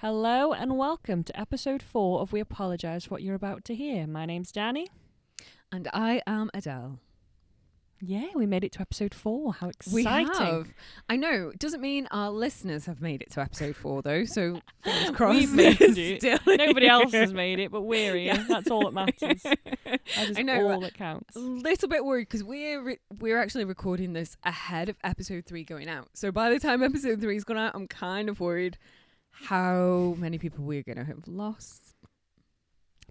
Hello and welcome to episode 4 of We Apologise for What You're About to Hear. My name's Dani. And I am Adèle. Yeah, we made it to episode 4. How exciting. We have. I know. It doesn't mean our listeners have made it to episode 4, though. So, fingers crossed. We've made it. Nobody else has made it, but we're here. Yeah. That's all that matters. That is all that counts. A little bit worried because we're actually recording this ahead of episode 3 going out. So, by the time episode 3 is gone out, I'm kind of worried how many people we're going to have lost.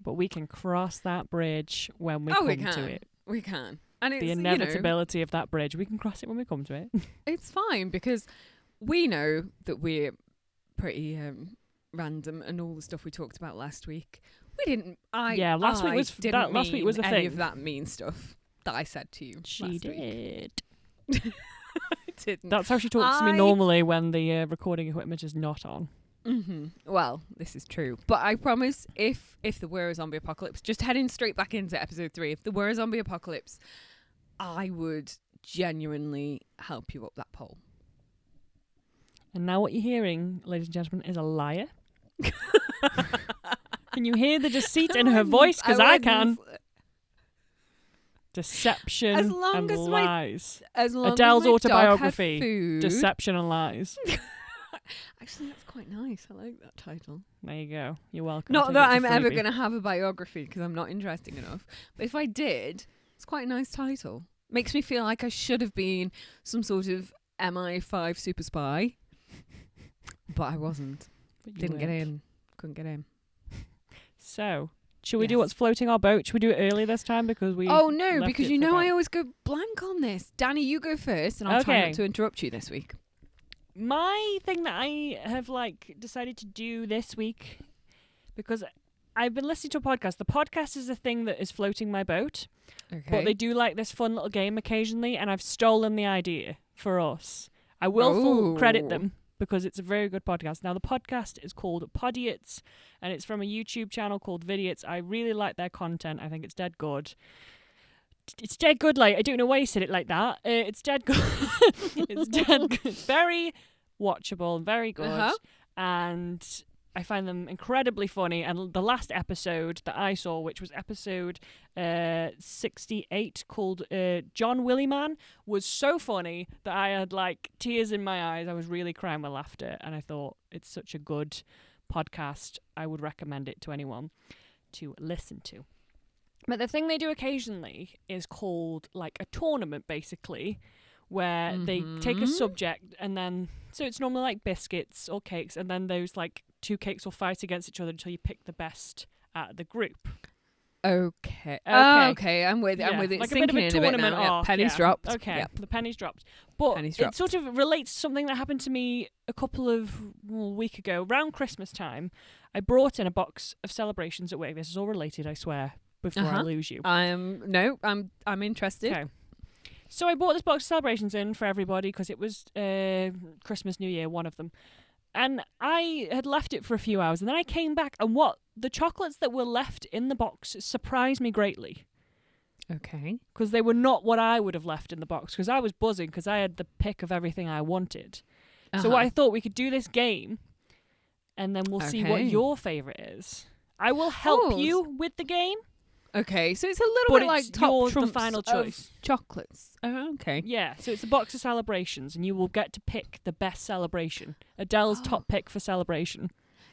But we can cross that bridge when we come to it. We can. And it's the inevitability of that bridge. We can cross it when we come to it. It's fine because we know that we're pretty random and all the stuff we talked about last week. We didn't. Last week was a any thing. of that mean stuff that I said to you. She did. I didn't. That's how she talks to me normally when the recording equipment is not on. Mm-hmm. Well, this is true. But I promise if there were a zombie apocalypse, just heading straight back into episode 3, if there were a zombie apocalypse, I would genuinely help you up that pole. And now what you're hearing, ladies and gentlemen, is a liar. Can you hear the deceit in her voice? Because I can. Deception and lies. Adele's autobiography, Deception and Lies. Actually, that's quite nice. I like that title. There you go. You're welcome. Not that I'm ever going to have a biography because I'm not interesting enough. But if I did, it's quite a nice title. Makes me feel like I should have been some sort of MI5 super spy. But I wasn't. Didn't get in. Couldn't get in. So, should we do what's floating our boat? Should we do it early this time? Because we. Oh, no, because you know I always go blank on this. Dani, you go first and I'll try not to interrupt you this week. My thing that I have decided to do this week, because I've been listening to a podcast. The podcast is a thing that is floating my boat, but they do this fun little game occasionally, and I've stolen the idea for us. I will full credit them because it's a very good podcast. Now, the podcast is called Podiates, and it's from a YouTube channel called Podiates. I really like their content. I think it's dead good. It's dead good, I don't know why you said it like that. It's dead good. It's dead good. Very watchable and very good. And I find them incredibly funny. And the last episode that I saw, which was episode 68, called John Willie Man, was so funny that I had tears in my eyes. I was really crying with laughter. And I thought it's such a good podcast. I would recommend it to anyone to listen to. But the thing they do occasionally is called a tournament, basically, where they take a subject and then, so it's normally biscuits or cakes, and then those 2 cakes will fight against each other until you pick the best out of the group. Okay. Okay. I'm with it. I'm with it. Like a bit of a tournament arc. Pennies dropped. Okay. Yep. The pennies dropped. But it sort of relates to something that happened to me a couple of week ago, around Christmas time. I brought in a box of celebrations at work. This is all related, I swear. Before I lose you. I'm interested. Okay. So I bought this box of celebrations in for everybody because it was Christmas, New Year, one of them. And I had left it for a few hours, and then I came back, and the chocolates that were left in the box surprised me greatly. Okay. Because they were not what I would have left in the box, because I was buzzing because I had the pick of everything I wanted. So I thought we could do this game, and then we'll see what your favourite is. I will help you with the game. Okay, so it's a little bit like top trumps the final choice. Chocolates. Oh, okay. Yeah, so it's a box of celebrations, and you will get to pick the best celebration. Adele's top pick for celebration.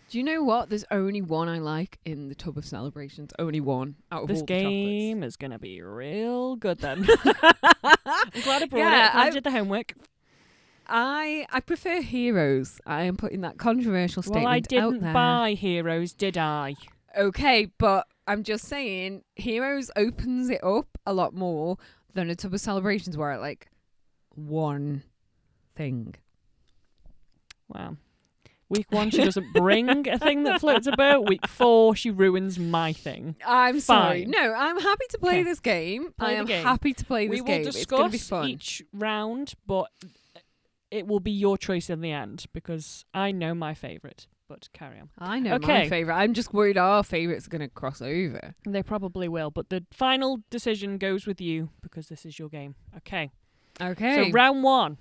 Do you know what? There's only one I like in the tub of celebrations. Only one out of all the chocolates. This game is going to be real good then. I'm glad I brought it. I did the homework. I prefer Heroes. I am putting that controversial statement out there. Well, I didn't buy Heroes, did I? Okay, but I'm just saying, Heroes opens it up a lot more than a tub of celebrations where I one thing. Wow. Week 1, she doesn't bring a thing that floats a boat. Week 4, she ruins my thing. I'm sorry. No, I'm happy to play this game. I am happy to play this game. We will it's going to be discuss fun. each round, but it will be your choice in the end because I know my favourite. But carry on. I know my favourite. I'm just worried our favourites are going to cross over. They probably will, but the final decision goes with you because this is your game. Okay. So round 1.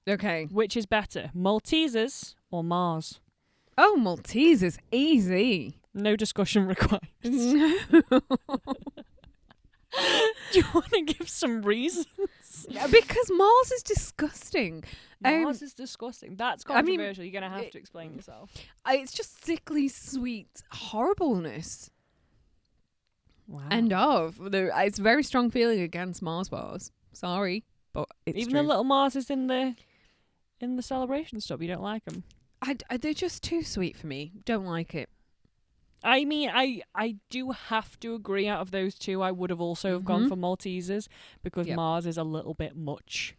Okay. Which is better, Maltesers or Mars? Oh, Maltese is easy. No discussion required. No. Do you want to give some reasons? Because Mars is disgusting. Mars is disgusting. That's controversial. You're going to have to explain yourself. It's just sickly sweet horribleness. Wow. End of. It's a very strong feeling against Mars bars. Sorry, but it's Even true. the little Marses in the celebration stuff, you don't like them? They're just too sweet for me. Don't like it. I mean, I do have to agree. Out of those two, I would have also have gone for Maltesers because Mars is a little bit much.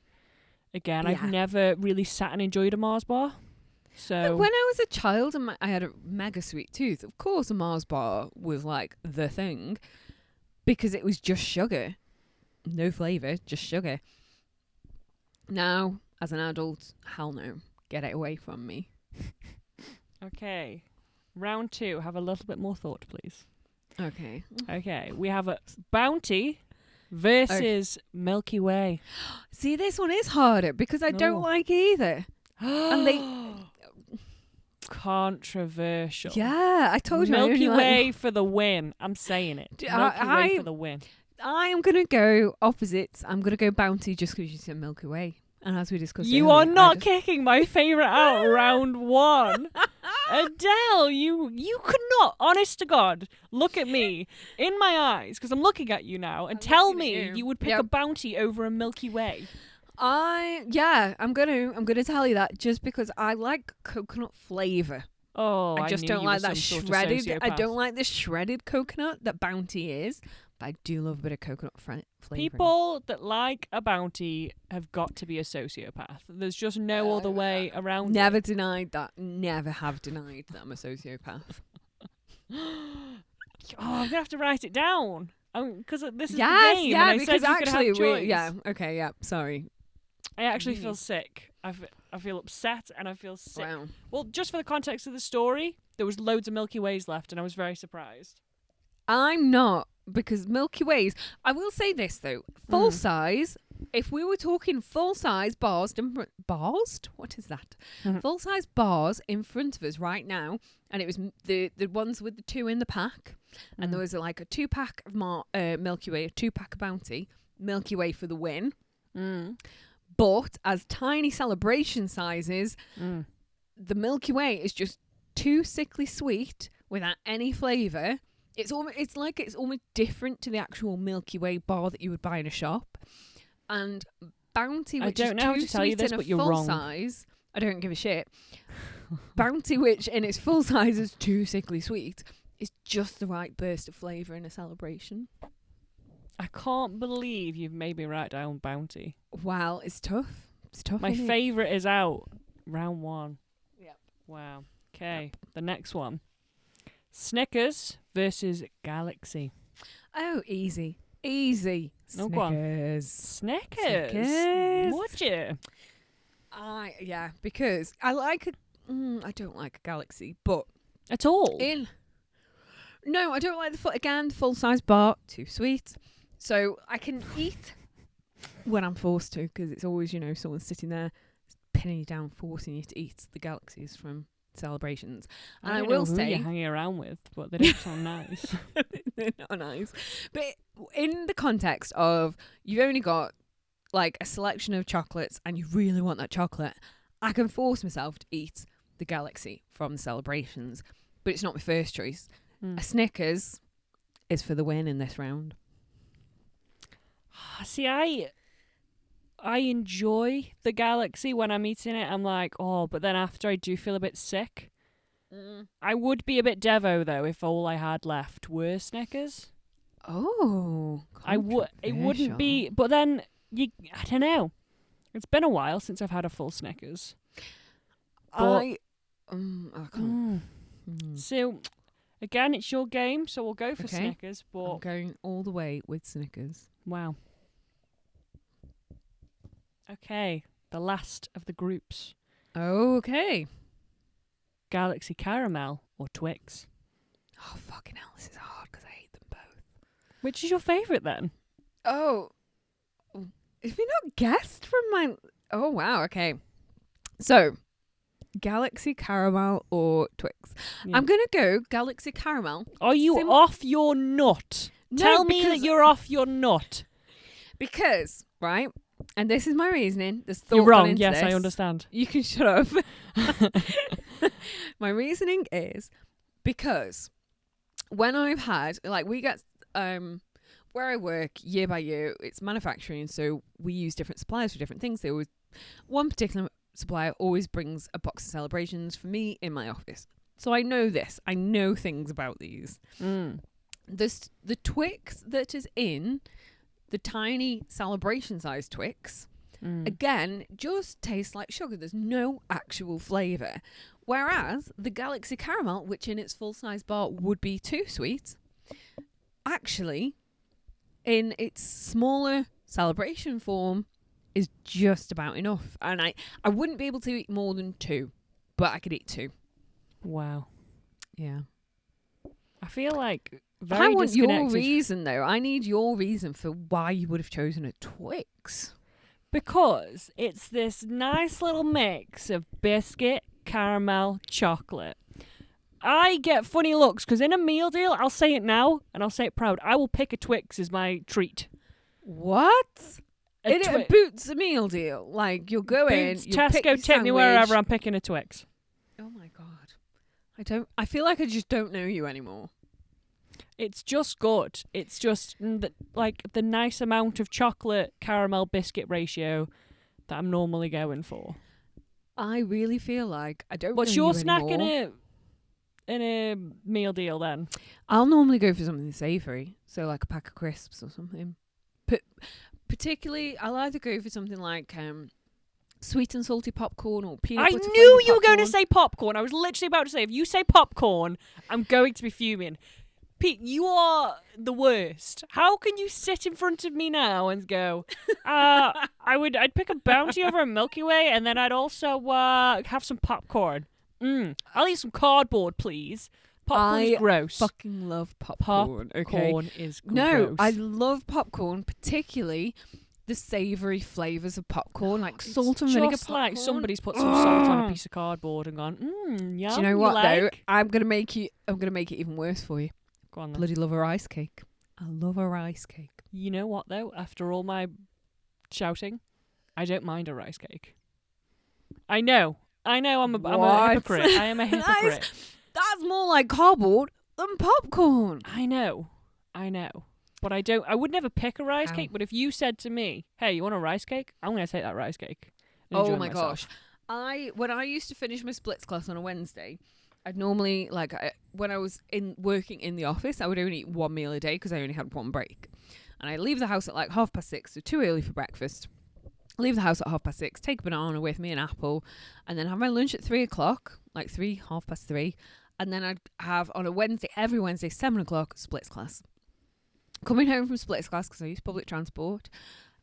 Again, I've never really sat and enjoyed a Mars bar. So when I was a child and I had a mega sweet tooth, of course a Mars bar was like the thing because it was just sugar. No flavour, just sugar. Now, as an adult, hell no. Get it away from me. Okay. Round 2. Have a little bit more thought, please. Okay. Okay. We have a Bounty versus Milky Way. See, this one is harder because I don't like either. And they... Controversial. Yeah, I told you. Milky Way for the win. I'm saying it. Milky Way for the win. I am going to go opposites. I'm going to go Bounty just because you said Milky Way. And as we discussed you earlier, are not kicking my favourite out round 1. Adele, you could not, honest to God, look at me in my eyes, because I'm looking at you now, and tell me you would pick a Bounty over a Milky Way. I'm gonna tell you that just because I like coconut flavour. Oh, I just don't like that shredded. I don't like the shredded coconut that Bounty is. But I do love a bit of coconut flavour. People that like a Bounty have got to be a sociopath. There's just no other way around Never it. denied that. Never have denied that I'm a sociopath. I'm going to have to write it down. Because this is the game. Yeah, and I because said you actually, could have choice. okay, sorry. I actually feel sick. I feel upset and I feel sick. Wow. Well, just for the context of the story, there was loads of Milky Ways left and I was very surprised. I'm not, because Milky Ways, I will say this though, full size, if we were talking full size bars, what is that? Full size bars in front of us right now, and it was the ones with the 2 in the pack, and there was like a 2-pack of Milky Way, a 2-pack of Bounty, Milky Way for the win. But as tiny celebration sizes, the Milky Way is just too sickly sweet without any flavour. It's almost different to the actual Milky Way bar that you would buy in a shop. And Bounty, which is too sweet in a full size, I don't give a shit. Bounty, which in its full size is too sickly sweet, is just the right burst of flavour in a celebration. I can't believe you've made me write down Bounty. Wow, it's tough. It's tough. My favourite is out. Round 1. Yep. Wow. Okay. Yep. The next one. Snickers versus Galaxy. Oh, easy. Easy. No, go on. Snickers. Would you? Because I like I don't like a Galaxy, but at all. No, I don't like the full size bar. Too sweet. So I can eat when I'm forced to, because it's always someone sitting there pinning you down, forcing you to eat the Galaxies from celebrations. And I will say, who you're hanging around with, but they don't sound nice. They're not nice. But in the context of you've only got like a selection of chocolates and you really want that chocolate, I can force myself to eat the Galaxy from the celebrations, but it's not my first choice. A Snickers is for the win in this round. See, I enjoy the Galaxy when I'm eating it. I'm like, but then after I do feel a bit sick. I would be a bit devo though if all I had left were Snickers. Oh, I would. It wouldn't be. But then I don't know. It's been a while since I've had a full Snickers. I can't. So again, it's your game, so we'll go for Snickers. But I'm going all the way with Snickers. Wow. Okay, the last of the groups. Okay. Galaxy Caramel or Twix? Oh, fucking hell, this is hard because I hate them both. Which is your favourite then? Oh, if you not guessed from my... Oh, wow, okay. So, Galaxy Caramel or Twix. Yeah. I'm going to go Galaxy Caramel. Are you off your nut? No, Tell me that you're off your nut. Because, right, and this is my reasoning. There's thought You're gone wrong. into Yes, this. I understand. You can shut up. My reasoning is because when I've had, like, we get, where I work year by year, it's manufacturing, so we use different suppliers for different things. One particular supplier always brings a box of celebrations for me in my office. So I know this. I know things about these. The Twix that is in the tiny celebration size Twix, again, just tastes like sugar. There's no actual flavour. Whereas the Galaxy Caramel, which in its full size bar would be too sweet, actually, in its smaller celebration form, is just about enough. And I wouldn't be able to eat more than 2, but I could eat 2. Wow. Yeah. I feel like I want your disconnected. reason, though. I need your reason for why you would have chosen a Twix. Because it's this nice little mix of biscuit, caramel, chocolate. I get funny looks because in a meal deal, I'll say it now and I'll say it proud. I will pick a Twix as my treat. What? A In a Boots a meal deal. Like, you'll go Boots, in, you'll pick Tesco, your take me sandwich. wherever, I'm picking a Twix. Oh my God. I feel like I just don't know you anymore. It's just good. It's just the nice amount of chocolate caramel biscuit ratio that I'm normally going for. I really feel like I don't What's know your you snack anymore. in a meal deal then? I'll normally go for something savoury. So like a pack of crisps or something. Particularly, I'll either go for something like sweet and salty popcorn or peanut I butter knew you were popcorn. going to say popcorn. I was literally about to say, if you say popcorn, I'm going to be fuming. Pete, you are the worst. How can you sit in front of me now and go, I'd pick a Bounty over a Milky Way, and then I'd also have some popcorn. I'll eat some cardboard, please. Popcorn's gross. Fucking love popcorn. Popcorn is gross. No, I love popcorn, particularly the savoury flavours of popcorn, like salt and vinegar just popcorn. like somebody's put some salt on a piece of cardboard and gone, yum. Do you know what though? Like? I'm gonna make it even worse for you. Go on then. Bloody love a rice cake. I love a rice cake. You know what though? After all my shouting, I don't mind a rice cake. I know. I'm a hypocrite. I am a hypocrite. That's more like cardboard than popcorn. I know. But I would never pick a rice cake, but if you said to me, hey, you want a rice cake? I'm going to take that rice cake. Oh my gosh. When I used to finish my splits class on a Wednesday, I'd normally, when I was working in the office, I would only eat 1 meal a day because I only had 1 break. And I leave the house at 6:30, so too early for breakfast. I leave the house at 6:30, take a banana with me, an apple, and then have my lunch at 3 o'clock, 3:30. And then I'd have on a Wednesday, every Wednesday, 7 o'clock, splits class. Coming home from splits class, because I use public transport,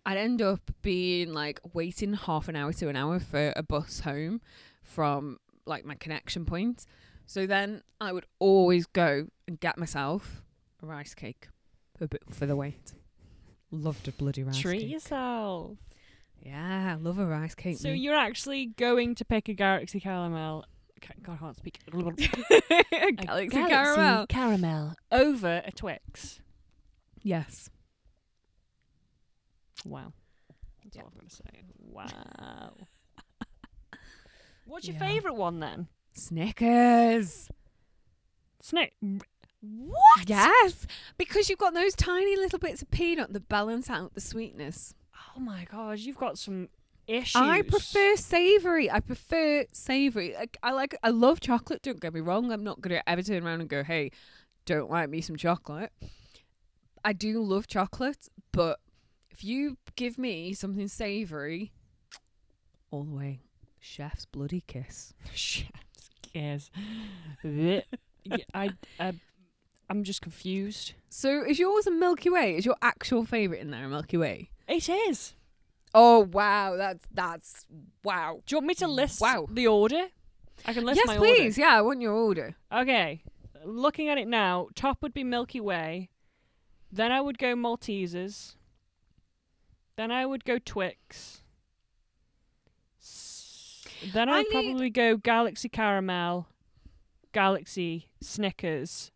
I'd end up being waiting half an hour to an hour for a bus home from my connection point. So then I would always go and get myself a rice cake for the wait. Loved a bloody rice cake. Treat yourself. Yeah, I love a rice cake. So you're actually going to pick a Galaxy Caramel. God, I can't speak. a Galaxy Caramel over a Twix. Yes. Wow. That's all I'm going to say. Wow. What's your favourite one then? Snickers. What? Yes, because you've got those tiny little bits of peanut that balance out the sweetness. Oh my gosh, you've got some issues. I prefer savoury. I love chocolate, don't get me wrong. I'm not going to ever turn around and go, hey, don't like me some chocolate. I do love chocolate, but if you give me something savoury, all the way. Chef's bloody kiss. Chef's kiss. I'm just confused. So is yours a Milky Way? Is your actual favourite in there a Milky Way? It is. Oh wow, that's wow. Do you want me to list the order? I can list my order. Yes, please. Yeah, I want your order. Okay. Looking at it now, top would be Milky Way. Then I would go Maltesers. Then I would go Twix. Then I'd probably go Galaxy Caramel, Galaxy Snickers,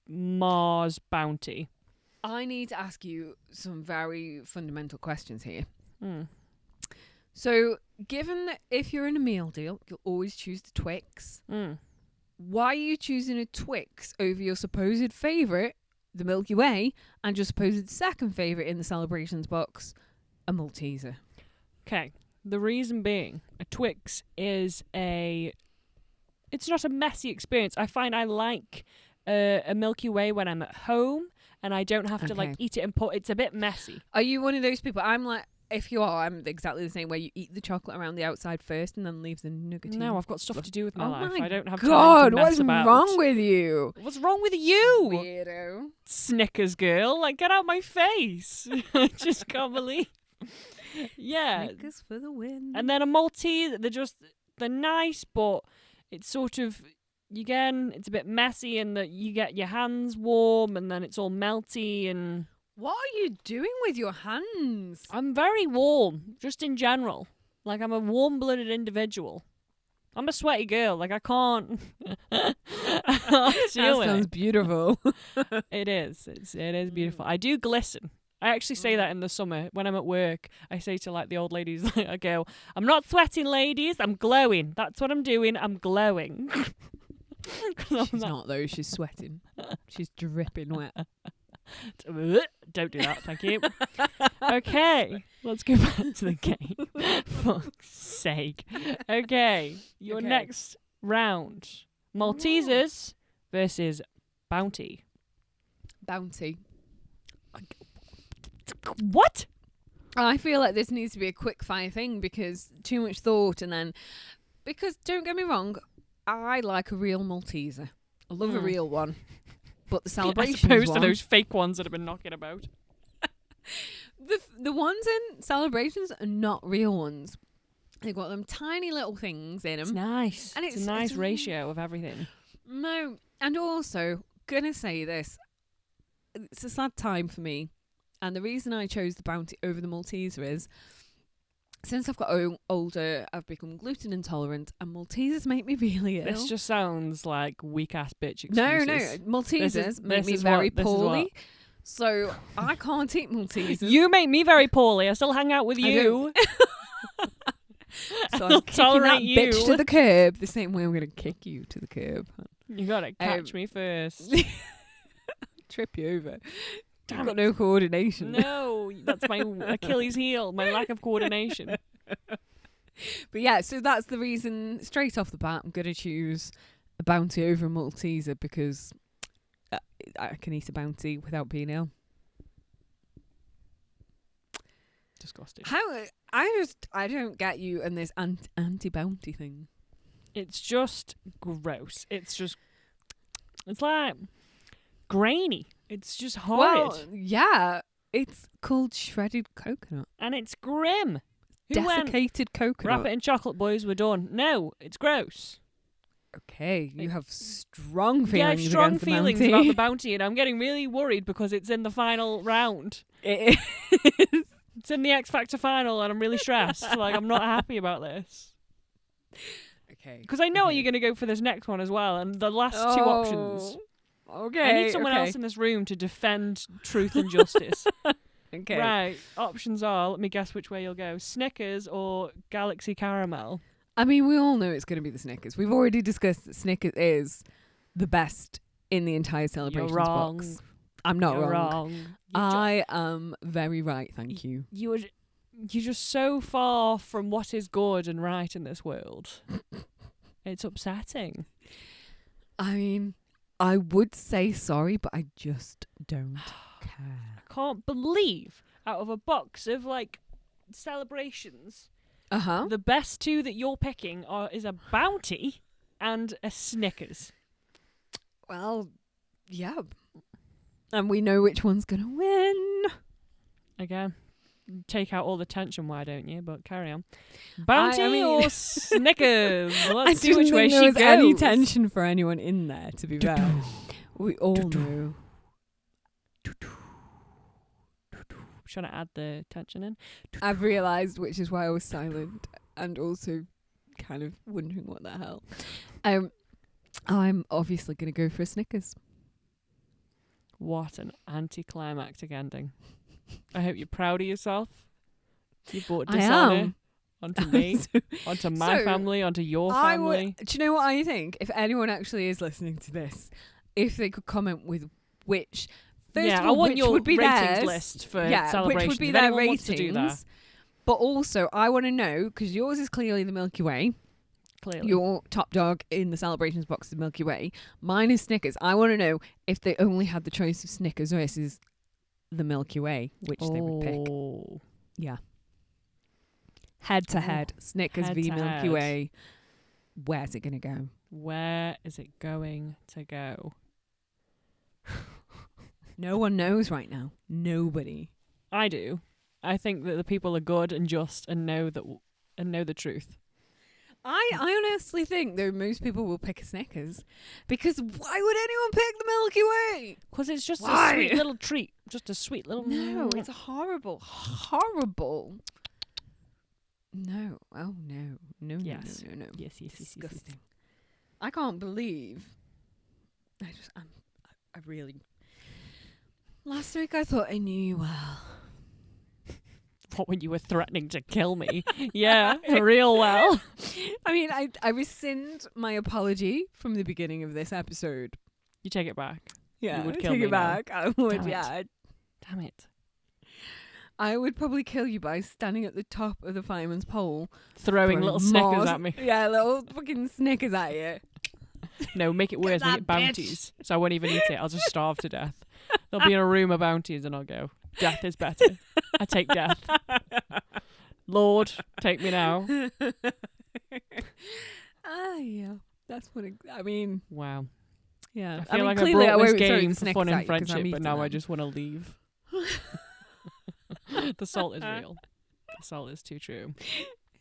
Mars Bounty. I need to ask you some very fundamental questions here. Mm. So, given that if you're in a meal deal, you'll always choose the Twix. Why are you choosing a Twix over your supposed favourite, the Milky Way, and your supposed second favourite in the celebrations box, a Malteser? Okay. The reason being, a Twix is it's not a messy experience. I find I like a Milky Way when I'm at home and I don't have to like eat it and it's a bit messy. Are you one of those people? I'm like, if you are, I'm exactly the same way. You eat the chocolate around the outside first and then leave the nougat. No, I've got stuff to do with my life. I don't have time to mess about. What's wrong with you? What's wrong with you? Weirdo. Snickers girl. Like, get out my face. I just can't believe. Yeah. Snickers for the win. And then a Maltese, they're nice, but it's sort of, again, it's a bit messy and that you get your hands warm and then it's all melty and... What are you doing with your hands? I'm very warm, just in general. Like, I'm a warm-blooded individual. I'm a sweaty girl. Like, I can't... That sounds beautiful. It is. It is beautiful. I do glisten. I actually say that in the summer when I'm at work. I say to like the old ladies, I go, "I'm not sweating, ladies. I'm glowing. That's what I'm doing. I'm glowing." She's not though. She's sweating. She's dripping wet. Don't do that. Thank you. Okay, let's go back to the game. Fuck's sake. Okay, your next round: Maltesers versus Bounty. Bounty. What? I feel like this needs to be a quick fire thing because too much thought because don't get me wrong, I like a real Malteser. I love a real one. But the celebrations as opposed to those fake ones that have been knocking about. The ones in celebrations are not real ones. They've got them tiny little things in them. It's nice. And it's a nice ratio of everything. No, and also, gonna say this, it's a sad time for me. And the reason I chose the Bounty over the Malteser is, since I've got older, I've become gluten intolerant, and Maltesers make me really ill. This just sounds like weak-ass bitch excuses. No, Maltesers make me very poorly. So I can't eat Maltesers. You make me very poorly. I still hang out with you. So I'm kicking that bitch to the curb the same way I'm going to kick you to the curb. You got to catch me first. Trip you over. I've got no coordination. No, that's my Achilles heel, my lack of coordination. But yeah, so that's the reason, straight off the bat, I'm going to choose a Bounty over a Malteser because I can eat a Bounty without being ill. Disgusting. I don't get you and this Antibounty thing. It's just gross. It's like grainy. It's just horrid. Well, yeah, it's called shredded coconut. And it's grim. Desiccated coconut. Wrap it in chocolate, boys, we're done. No, it's gross. Okay, you have strong feelings. Yeah, strong feelings about the Bounty, and I'm getting really worried because it's in the final round. It is. It's in the X Factor final, and I'm really stressed. Like, I'm not happy about this. Okay. Because I know you're going to go for this next one as well, and the last two options. Okay. I need someone else in this room to defend truth and justice. Okay. Right. Options are, let me guess which way you'll go. Snickers or Galaxy Caramel? I mean, we all know it's going to be the Snickers. We've already discussed that Snickers is the best in the entire celebrations box. I'm not wrong. I am very right, thank you. You're just so far from what is good and right in this world. It's upsetting. I mean, I would say sorry, but I just don't care. I can't believe out of a box of like celebrations, the best two that you're picking is a Bounty and a Snickers. Well, yeah. And we know which one's going to win. Again, take out all the tension, why don't you? But carry on. Bounty or Snickers? Let's see which way she goes. There was any tension for anyone in there, to be fair. We all know. Trying to add the tension in. I've realised, which is why I was silent. And also, kind of wondering what the hell. I'm obviously going to go for a Snickers. What an anticlimactic ending. I hope you're proud of yourself. You brought dishonour onto me, onto my family, onto your family. Do you know what I think? If anyone actually is listening to this, if they could comment with which... First of all, I want your would be ratings theirs, list for celebrations. Which would be if their anyone ratings. Wants to do that. But also, I want to know, because yours is clearly the Milky Way. Clearly. Your top dog in the celebrations box is Milky Way. Mine is Snickers. I want to know if they only had the choice of Snickers versus the Milky Way, which they would pick. Yeah. Head to head. Snickers v Milky Way. Where's it going to go? Where is it going to go? No one knows right now. Nobody. I do. I think that the people are good and just and know the truth. I honestly think that most people will pick a Snickers, because why would anyone pick the Milky Way? Because it's just a sweet little treat. Just a sweet little... No, it's horrible. No. Oh, no. No. Yes. No. Yes. Disgusting. I can't believe... I really... Last week I thought I knew you well. What, when you were threatening to kill me? Yeah, real well. I mean, I rescind my apology from the beginning of this episode. You take it back. Yeah, you would kill take me it back. now. I would, Damn yeah. It. Damn it. I would probably kill you by standing at the top of the fireman's pole. Throwing little Snickers at me. Yeah, little fucking Snickers at you. No, make it worse. Make it bounties. So I won't even eat it. I'll just starve to death. There'll be in a room of bounties and I'll go, death is better. I take death. Lord, take me now. Yeah. That's what I mean. Wow. Yeah. I feel like I brought this game for fun and friendship, but now I just want to leave. The salt is real. The salt is too true.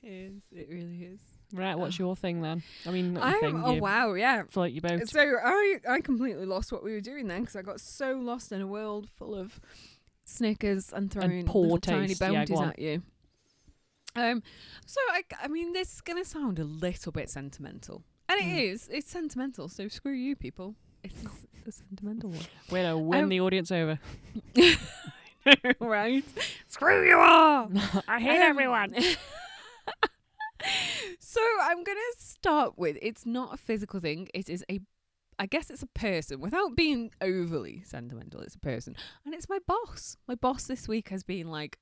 It really is. Right, what's your thing then? I mean, wow, yeah. Float your boat. So I completely lost what we were doing then, because I got so lost in a world full of Snickers and throwing little tiny bounties at you. So I mean, this is gonna sound a little bit sentimental, and it is. It's sentimental. So screw you, people. It's a sentimental one. Way to win the audience over. Right? Screw you all. I hate everyone. So I'm going to start with, it's not a physical thing. It is I guess it's a person. Without being overly sentimental, it's a person. And it's my boss. My boss this week has been like,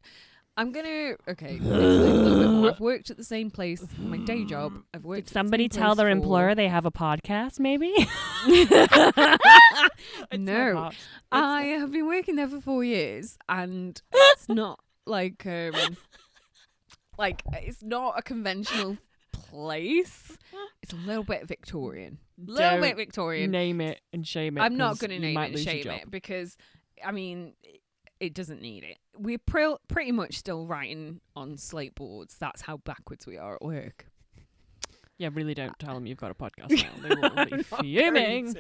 okay, a little bit more. I've worked at the same place, my day job. I've worked. Did somebody tell their employer they have a podcast, maybe? No. I have been working there for 4 years, and it's not like it's not a conventional place. It's a little bit Victorian. Name it and shame it. I'm not going to name it and shame it, because, I mean, it doesn't need it. We're pretty much still writing on slate boards. That's how backwards we are at work. Yeah, really don't tell them you've got a podcast now. They will be fuming.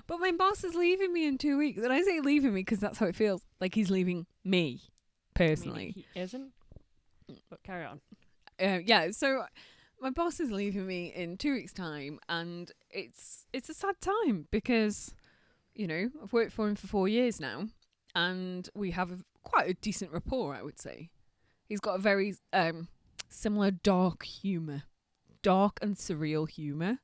But my boss is leaving me in 2 weeks. And I say leaving me because that's how it feels. Like he's leaving me, personally. I mean, he isn't. But carry on. Yeah, so my boss is leaving me in 2 weeks' time. And it's a sad time because, you know, I've worked for him for 4 years now. And we have quite a decent rapport, I would say. He's got a very similar dark humour. Dark and surreal humour.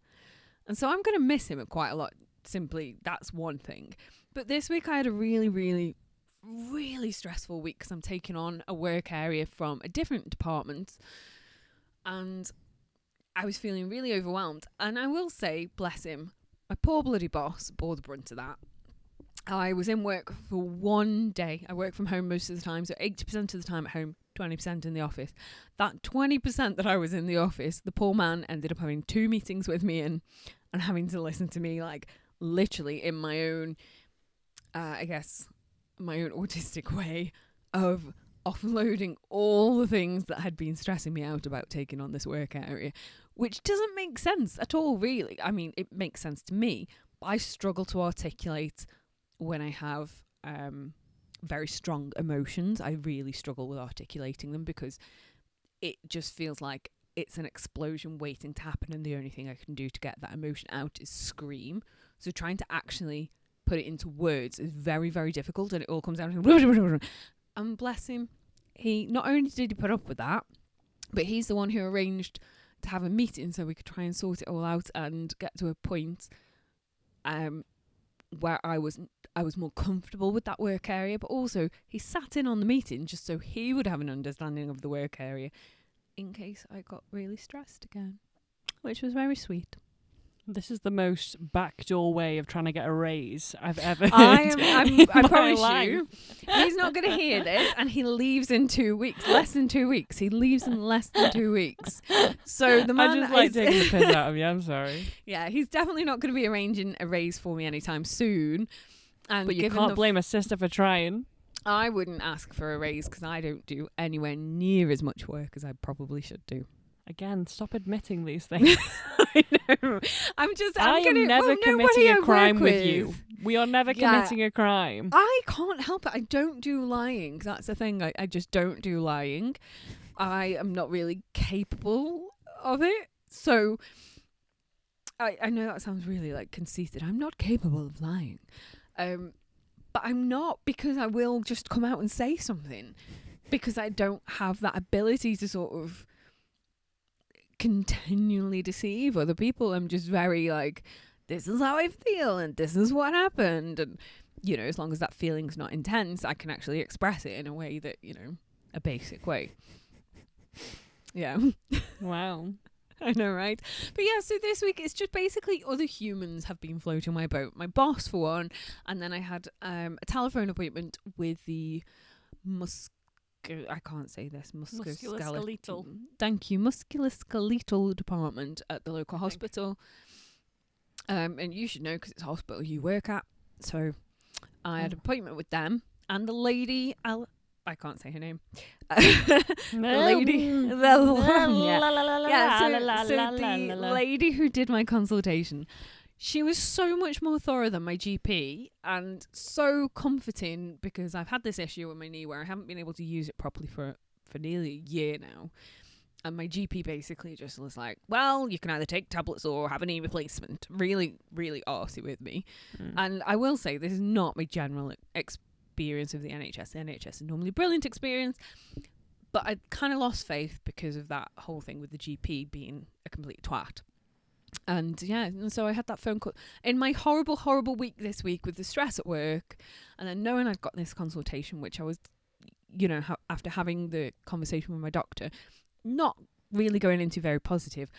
And so I'm going to miss him quite a lot. Simply, that's one thing. But this week I had a really, really, really stressful week because I'm taking on a work area from a different department. And I was feeling really overwhelmed. And I will say, bless him, my poor bloody boss bore the brunt of that. I was in work for 1 day. I work from home most of the time, so 80% of the time at home, 20% in the office. That 20% that I was in the office, the poor man ended up having 2 meetings with me and having to listen to me, like, literally in my own, I guess, my own autistic way of offloading all the things that had been stressing me out about taking on this work area, which doesn't make sense at all, really. I mean, it makes sense to me, but I struggle to articulate when I have very strong emotions. I really struggle with articulating them because it just feels like it's an explosion waiting to happen, and the only thing I can do to get that emotion out is scream. So trying to actually put it into words is very, very difficult, and it all comes out. And bless him, he not only did he put up with that, but he's the one who arranged to have a meeting so we could try and sort it all out and get to a point where I was more comfortable with that work area. But also he sat in on the meeting just so he would have an understanding of the work area in case I got really stressed again, which was very sweet. This is the most backdoor way of trying to get a raise I've ever heard. I promise you, he's not going to hear this, and he leaves in 2 weeks. Less than 2 weeks. He leaves in less than 2 weeks. So the man I just like taking the piss out of you. I'm sorry. Yeah, he's definitely not going to be arranging a raise for me anytime soon. And but you can't blame a sister for trying. I wouldn't ask for a raise because I don't do anywhere near as much work as I probably should do. Again, stop admitting these things. I know. I am never committing a crime with you. We are never committing a crime. I can't help it. I don't do lying. That's the thing. I just don't do lying. I am not really capable of it. So I know that sounds really like conceited. I'm not capable of lying. But I'm not, because I will just come out and say something, because I don't have that ability to sort of continually deceive other people. I'm just very like, this is how I feel and this is what happened, and you know, as long as that feeling's not intense, I can actually express it in a way that, you know, a basic way. Yeah. Wow. I know, right? But yeah, so this week it's just basically other humans have been floating my boat. My boss for one, and then I had a telephone appointment with the I can't say this. Musculoskeletal. Thank you. Musculoskeletal department at the local hospital. And you should know because it's a hospital you work at. So I had an appointment with them, and the lady, I can't say her name. The lady who did my consultation, she was so much more thorough than my GP, and so comforting, because I've had this issue with my knee where I haven't been able to use it properly for nearly a year now. And my GP basically just was like, well, you can either take tablets or have a knee replacement. Really, really arsey with me. And I will say, this is not my general experience of the NHS. The NHS is normally a brilliant experience, but I kind of lost faith because of that whole thing with the GP being a complete twat. And yeah, and so I had that phone call in my horrible, horrible week this week with the stress at work, and then knowing I'd got this consultation, which I was, you know, after having the conversation with my doctor, not really going into very positive.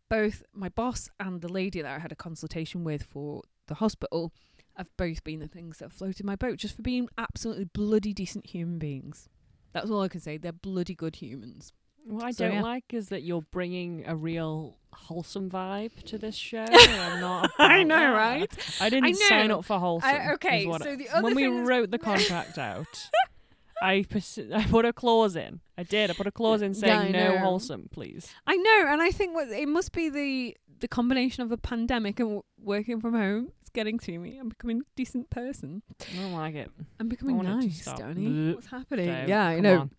Both my boss and the lady that I had a consultation with for the hospital have both been the things that floated my boat, just for being absolutely bloody decent human beings. That's all I can say. They're bloody good humans. What I don't like is that you're bringing a real wholesome vibe to this show. I'm not. I know, that. Right? I didn't sign up for wholesome. Okay, so the other when we thing wrote the contract out, I put a clause in. I put a clause in saying no wholesome, please. I know, and I think it must be the combination of a pandemic and working from home. It's getting to me. I'm becoming a decent person. I don't like it. I'm becoming nice, Dani. What's happening? Dave, yeah, I come know. on.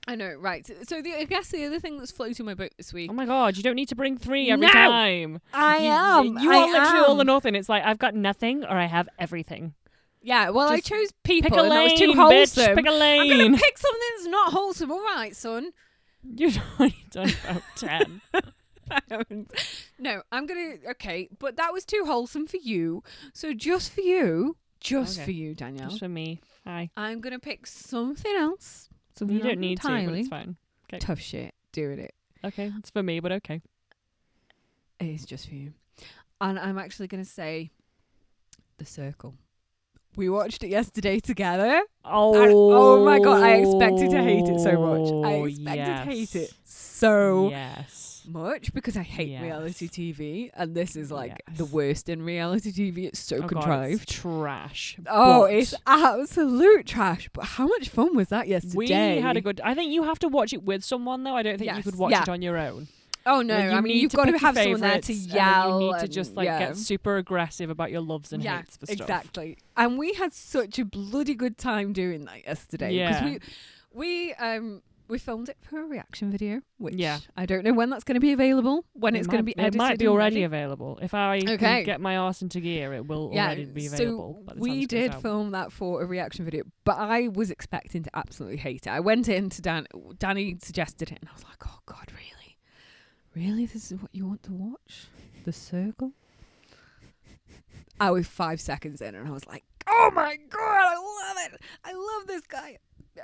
I know, right. So I guess the other thing that's floating my boat this week. Oh my God, you don't need to bring 3 every time. You are literally all or nothing. It's like, I've got nothing or I have everything. Yeah, well, I chose people pick a lane, and that was too wholesome. Bitch, pick a lane. I'm going to pick something that's not wholesome. All right, son. You've only done about 10. I haven't. No, I'm going to... Okay, but that was too wholesome for you. So just for you, for you, Danielle. Just for me. Hi. I'm going to pick something else. You don't need to, but it's fine. Okay. Tough shit. Doing it. Okay, it's for me, but okay. It is just for you. And I'm actually going to say The Circle. We watched it yesterday together. Oh my God, I expected to hate it so much. I expected to hate it so much because I hate reality TV, and this is like the worst in reality TV. It's so contrived. God, it's trash. It's absolute trash. But how much fun was that yesterday? We had a good... I think you have to watch it with someone, though. I don't think you could watch it on your own. Oh no! I mean, you've got to have someone there to yell. You need to just get super aggressive about your loves and hates for stuff. Exactly. And we had such a bloody good time doing that yesterday. Yeah. Because we We filmed it for a reaction video, which Yeah. I don't know when that's going to be available, when it's going to be edited. It might be and already ready. available. If I can get my arse into gear, it will already be available. So we did film that for a reaction video, but I was expecting to absolutely hate it. I went into Dani suggested it, and I was like, oh God, really? Really? This is what you want to watch? The Circle? I was 5 seconds in, and I was like, oh my God, I love it. I love this guy.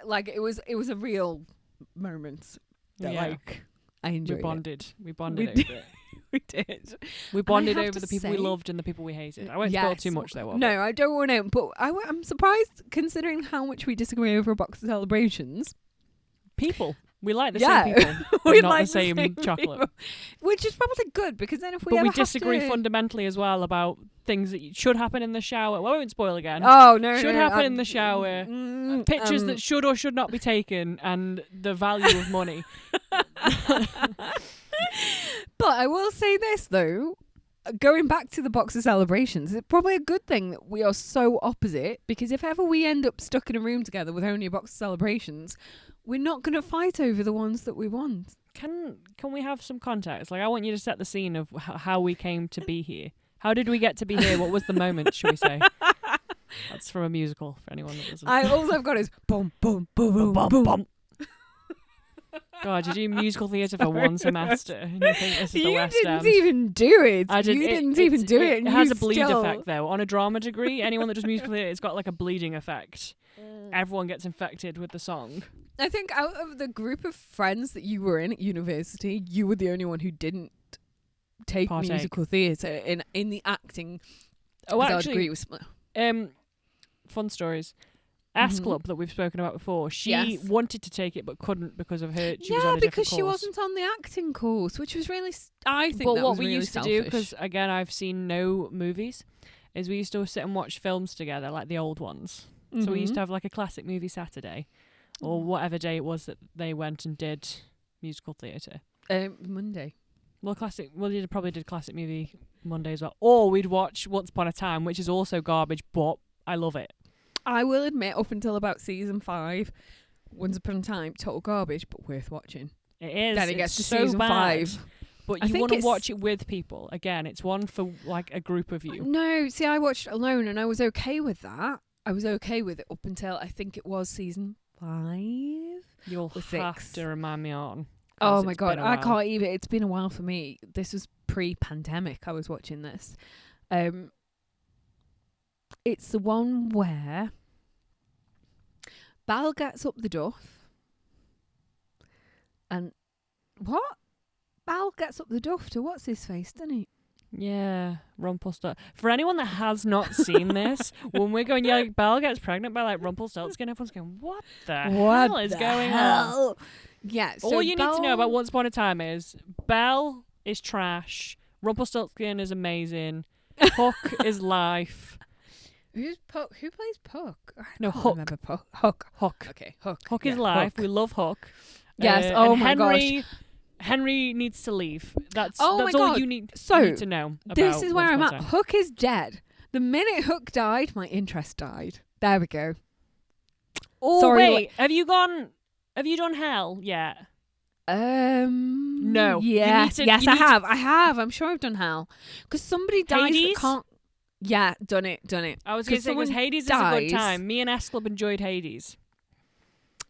Like, it was a real moment that like I enjoyed. We bonded over it. We did. We bonded over the people we loved and the people we hated. I won't spoil too much though. No, I don't want to. But I'm surprised considering how much we disagree over a box of celebrations. People. We like the same people, but not the same chocolate. People. Which is probably good, because then if we But we disagree fundamentally as well about things that should happen in the shower. Well, I won't spoil again. Oh, no. Should happen in the shower. Pictures that should or should not be taken, and the value of money. But I will say this, though. Going back to the box of celebrations, it's probably a good thing that we are so opposite, because if ever we end up stuck in a room together with only a box of celebrations, we're not going to fight over the ones that we want. Can we have some context? Like, I want you to set the scene of how we came to be here. How did we get to be here? What was the moment, should we say? That's from a musical, for anyone that doesn't. All I've got is boom, boom, boom, boom, boom, boom, boom. God, you do musical theatre for one semester and you think this is the West End. You didn't even do it. You didn't even do it. It has a bleed effect, though. On a drama degree, anyone that does musical theatre, it's got like a bleeding effect. Everyone gets infected with the song. I think out of the group of friends that you were in at university, you were the only one who didn't take musical theatre in the acting. Oh, actually, with fun stories. S Club that we've spoken about before, she wanted to take it but couldn't because of her. She was on a because she wasn't on the acting course, which was really. I think. But that what was we really used selfish. to do, because again I've seen no movies, is we used to sit and watch films together, like the old ones. So we used to have like a classic movie Saturday, or whatever day it was that they went and did musical theatre. Monday. Well, they probably did classic movie Monday as well. Or we'd watch Once Upon a Time, which is also garbage, but I love it. I will admit, up until about season 5, Once Upon a Time, total garbage, but worth watching. It is. Then it gets to so season bad, 5. But you want to watch it with people. Again, it's one for like a group of you. No, see, I watched it alone and I was okay with that. I was okay with it up until I think it was season 5. You'll have to remind me on. Oh my God, I can't even. It's been a while for me. This was pre-pandemic. I was watching this. It's the one where Belle gets up the duff. And what? Belle gets up the duff to what's his face, doesn't he? Yeah, Rumpelstiltskin. For anyone that has not seen this, when we're going, like, Belle gets pregnant by like Rumpelstiltskin, everyone's going, what the hell is going on? Yeah. So all you need to know about Once Upon a Time is Belle is trash, Rumpelstiltskin is amazing, Hook is life. Who's Puck? Who plays Puck? No, Hook. Remember Puck. Hook. Okay, Hook. Hook is life. Hook. We love Hook. Yes. Oh my gosh. Henry needs to leave. That's all you need to know about this is where I'm at. Time. Hook is dead. The minute Hook died, my interest died. There we go. Oh, sorry, wait. Have you done Hell yet? No. Yes. Yes, I have. I have. I'm sure I've done Hell. Because somebody died that can't... Yeah, done it. I was going to say, because Hades is a good time. Me and S Club enjoyed Hades.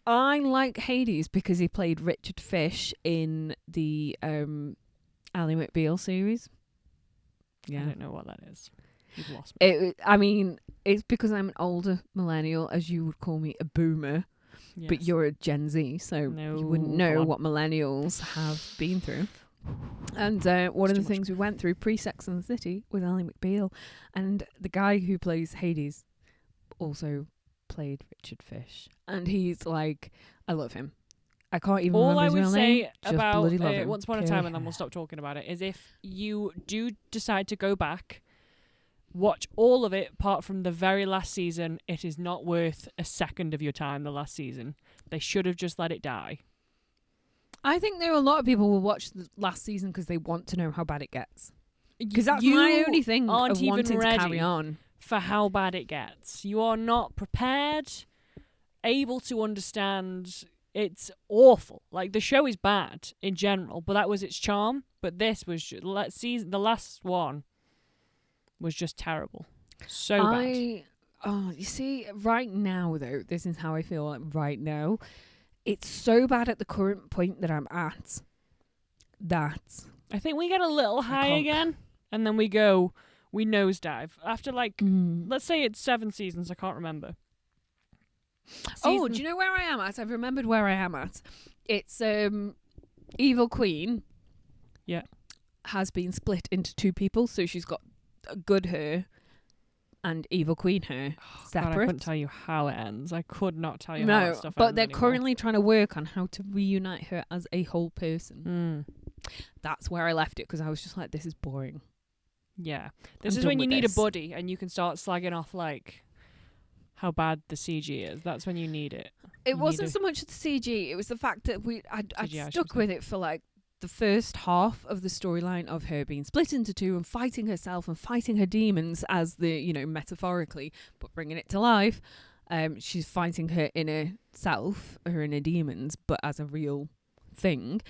I like Hades because he played Richard Fish in the Ally McBeal series. Yeah. I don't know what that is. You've lost me. It's because I'm an older millennial, as you would call me a boomer. Yes. But you're a Gen Z, so you wouldn't know what millennials have been through. And one of the things we went through pre-Sex and the City with Ally McBeal, and the guy who plays Hades also played Richard Fish, and he's like, I love him. I can't even remember his real name. All I would say about Once Upon a Time, and then we'll stop talking about it, is if you do decide to go back, watch all of it apart from the very last season. It is not worth a second of your time, the last season. They should have just let it die. I think there are a lot of people who will watch the last season because they want to know how bad it gets. Because that's my only thing of wanting to carry on. For how bad it gets. You are not prepared, able to understand It's awful. Like, the show is bad in general, but that was its charm. But this was just, the last one was just terrible. So bad. Oh, you see, right now though, this is how I feel like right now. It's so bad at the current point that I'm at that I think we get a little high again, and then we nosedive. After let's say it's 7 seasons, I can't remember. Oh, do you know where I am at? I've remembered where I am at. It's Evil Queen. Yeah. Has been split into 2 people, so she's got good her and Evil Queen her separate. God, I couldn't tell you how it ends. I could not tell you how that stuff ends. But they're anymore. currently trying to work on how to reunite her as a whole person. That's where I left it, because I was just like, this is boring. Yeah. This is when you need a buddy and you can start slagging off like how bad the CG is. That's when you need it. It wasn't so much the CG, it was the fact that I'd stuck with it for like the first half of the storyline of her being split into 2 and fighting herself and fighting her demons as metaphorically, but bringing it to life. She's fighting her inner self, her inner demons, but as a real thing.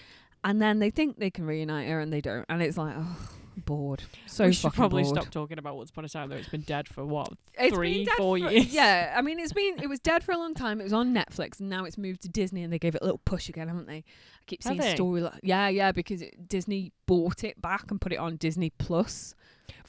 And then they think they can reunite her and they don't. And it's like, oh, bored. So we should probably bored. stop talking about Once Upon a Time, though. It's been dead for what? It's 3-4 years? Yeah, I mean, it was dead for a long time. It was on Netflix, and now it's moved to Disney, and they gave it a little push again, haven't they? I keep seeing story. Yeah, because Disney bought it back and put it on Disney Plus.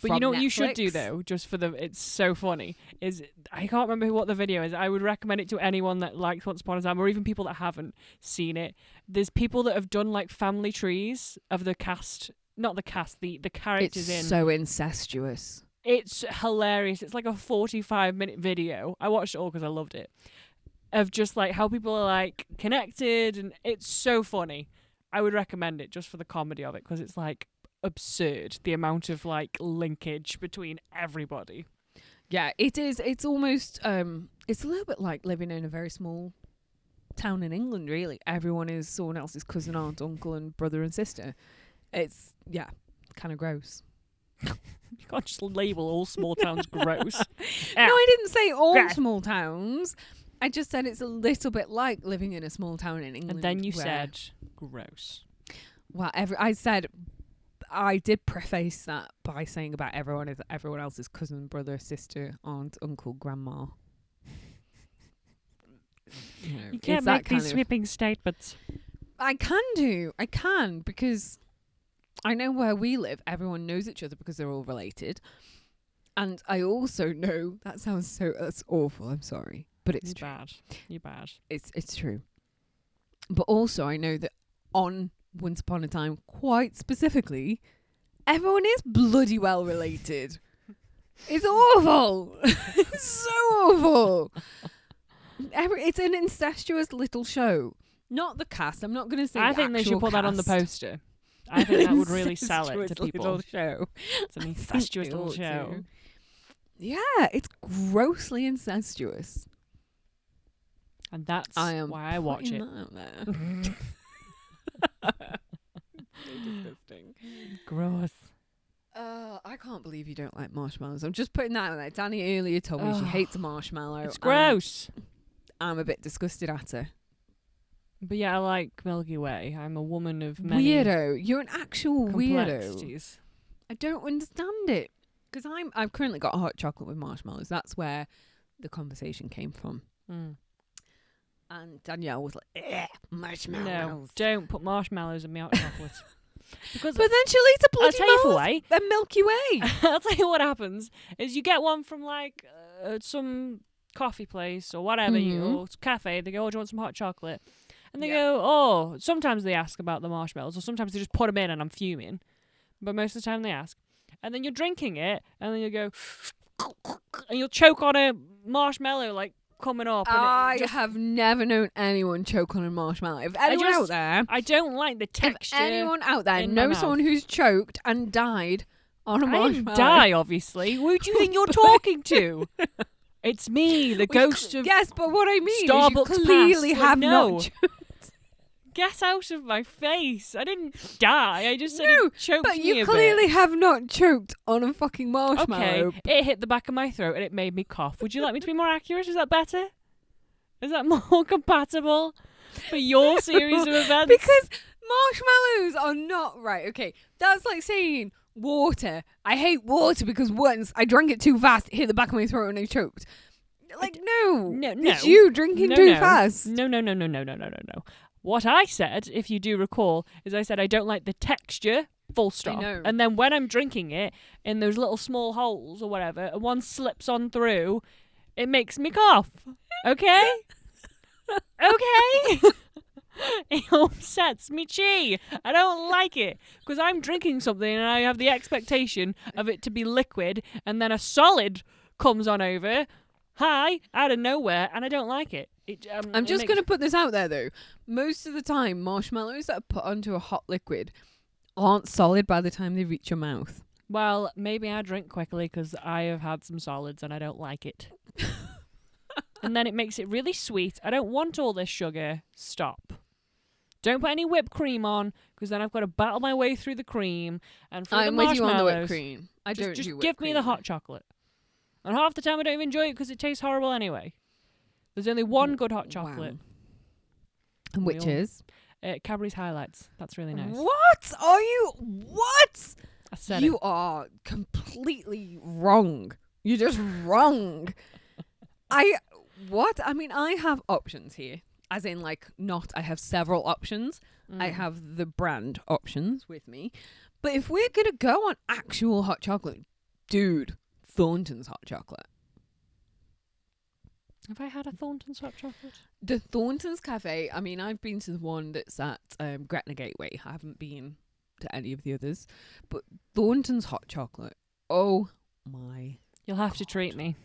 But you know what you should do, though, just for it's so funny, is I can't remember what the video is. I would recommend it to anyone that likes Once Upon a Time, or even people that haven't seen it. There's people that have done like family trees of the cast, not the cast, the characters in. It's so incestuous. It's hilarious. It's like a 45-minute video. I watched it all because I loved it. Of just like how people are like connected, and it's so funny. I would recommend it just for the comedy of it, because it's like absurd, the amount of like linkage between everybody. Yeah, it is. It's almost it's a little bit like living in a very small town in England, really. Everyone is someone else's cousin, aunt, uncle and brother and sister. It's kind of gross. You can't just label all small towns gross. No, I didn't say all small towns. I just said it's a little bit like living in a small town in England. And then you said gross. Well, I did preface that by saying about everyone else's cousin, brother, sister, aunt, uncle, grandma. You can't make these sweeping statements. I can, because I know where we live. Everyone knows each other because they're all related. And I also know, that's awful, I'm sorry. But it's true. You're bad. It's true. But also I know that on Once Upon a Time, quite specifically, everyone is bloody well related. It's awful. It's so awful. It's an incestuous little show. Not the cast. I'm not going to say. I think they should put that on the poster. I think that would really sell it to people. Little show. It's an incestuous little show. Yeah, it's grossly incestuous. And that's why I watch it. Disgusting. Gross. I can't believe you don't like marshmallows. I'm just putting that out there. Dani earlier told me she hates a marshmallow. It's gross. I'm a bit disgusted at her. But yeah, I like Milky Way. I'm a woman of many weirdo. You're an actual weirdo. I don't understand it. Because I've currently got hot chocolate with marshmallows. That's where the conversation came from. And Danielle was like, marshmallows. No, don't put marshmallows in my hot chocolate. But then she'll eat a bloody Milky Way. I'll tell you what happens is you get one from like some coffee place or whatever, or cafe. They go, oh, do you want some hot chocolate? And they go, oh, sometimes they ask about the marshmallows, or sometimes they just put them in and I'm fuming. But most of the time they ask. And then you're drinking it, and then you go, and you'll choke on a marshmallow like coming up. I have never known anyone choke on a marshmallow. If anyone out there, I don't like the texture. If anyone out there knows someone who's choked and died on a marshmallow, I didn't die, obviously. Who do you think you're talking to? It's me, the ghost of yes, but what I mean Starbucks is you clearly have not. Get out of my face. I didn't die. I just said it choked me a bit. But you clearly have not choked on a fucking marshmallow. Okay, it hit the back of my throat and it made me cough. Would you like me to be more accurate? Is that better? Is that more compatible? for your series of events. Because marshmallows are not right. Okay, that's like saying water. I hate water because once I drank it too fast, it hit the back of my throat and I choked. Like, no. It's you drinking too fast. No. What I said, if you do recall, is I said I don't like the texture, full stop. And then when I'm drinking it in those little small holes or whatever, and one slips on through, it makes me cough. Okay? Okay? It upsets me chi. I don't like it because I'm drinking something and I have the expectation of it to be liquid, and then a solid comes on over, out of nowhere, and I don't like it. I'm just going to put this out there though. Most of the time, marshmallows that are put onto a hot liquid aren't solid by the time they reach your mouth. Well, maybe I drink quickly because I have had some solids and I don't like it. And then it makes it really sweet. I don't want all this sugar. Stop. Don't put any whipped cream on because then I've got to battle my way through the cream and through the marshmallows. I'm with you on the whipped cream. Just give me the hot chocolate. And half the time I don't even enjoy it because it tastes horrible anyway. There's only one good hot chocolate. Wow. Which is? Cadbury's Highlights. That's really nice. What? Are you? What? I said you are completely wrong. You're just wrong. What? I mean, I have options here. As in, like, I have several options. I have the brand options with me. But if we're going to go on actual hot chocolate, dude, Thornton's hot chocolate. Have I had a Thornton's hot chocolate? The Thornton's Cafe, I mean, I've been to the one that's at Gretna Gateway. I haven't been to any of the others. But Thornton's hot chocolate, oh my You'll have to treat me.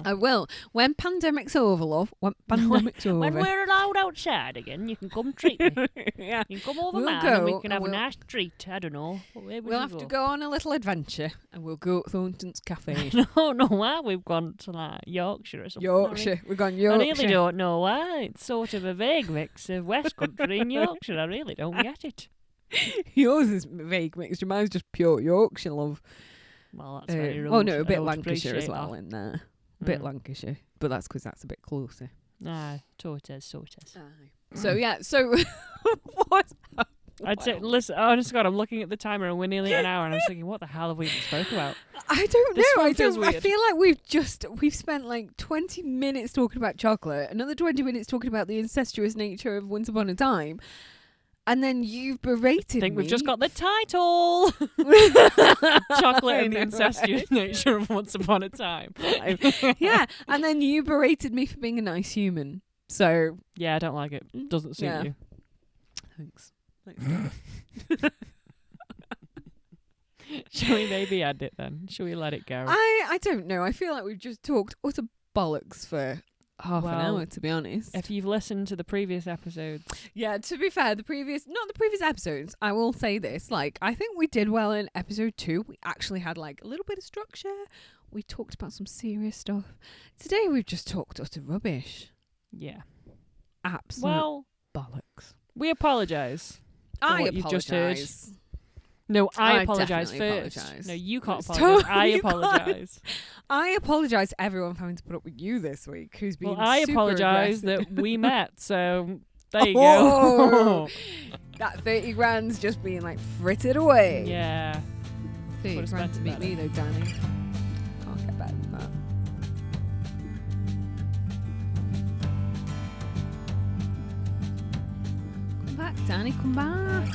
I will. When pandemic's over, love. When pandemic's over. When we're allowed outside again, you can come treat me. Yeah. You can come over, and we can have a nice treat. I don't know. We'll have to go on a little adventure and we'll go to Thornton's Cafe. I don't know why we've gone to like Yorkshire or something. Yorkshire. We've gone Yorkshire. I really don't know why. It's sort of a vague mix of West Country and Yorkshire. I really don't get it. Yours is vague mixture. Mine's just pure Yorkshire, love. Well, that's very rude. Oh no, a bit Lancashire as well in there. A bit Lancashire, but that's because that's a bit closer. Aye, so it is. So yeah, so what? I'd say, listen, honest to God, I'm looking at the timer and we're nearly an hour and I'm thinking, what the hell have we even spoke about? I don't know. I weird. feel like we've spent like 20 minutes talking about chocolate, another 20 minutes talking about the incestuous nature of Once Upon a Time. And then you've berated me. I think we've just got the title. Chocolate and the incestuous nature of Once Upon a Time. Yeah, and then you berated me for being a nice human. So yeah, I don't like it. Doesn't suit you. Thanks. Shall we maybe end it then? Shall we let it go? I don't know. I feel like we've just talked utter bollocks for half an hour, to be honest. If you've listened to the previous episodes. Yeah, to be fair, not the previous episodes, I will say this, like, I think we did well in episode 2. We actually had like a little bit of structure. We talked about some serious stuff. Today we've just talked utter rubbish. Yeah. Absolute bollocks. We apologise. I apologise. You've just heard. No, I apologise first. Apologise. No, you can't apologise. I apologise. I apologise to everyone for having to put up with you this week, who's been I apologise aggressive. that we met, so there you go. That 30 grand's just being like frittered away. Yeah. 30 grand to meet me though, Dani. Can't get better than that. Come back, Dani, come back.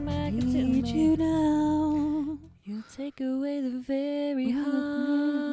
I need you now. You take away the very heart.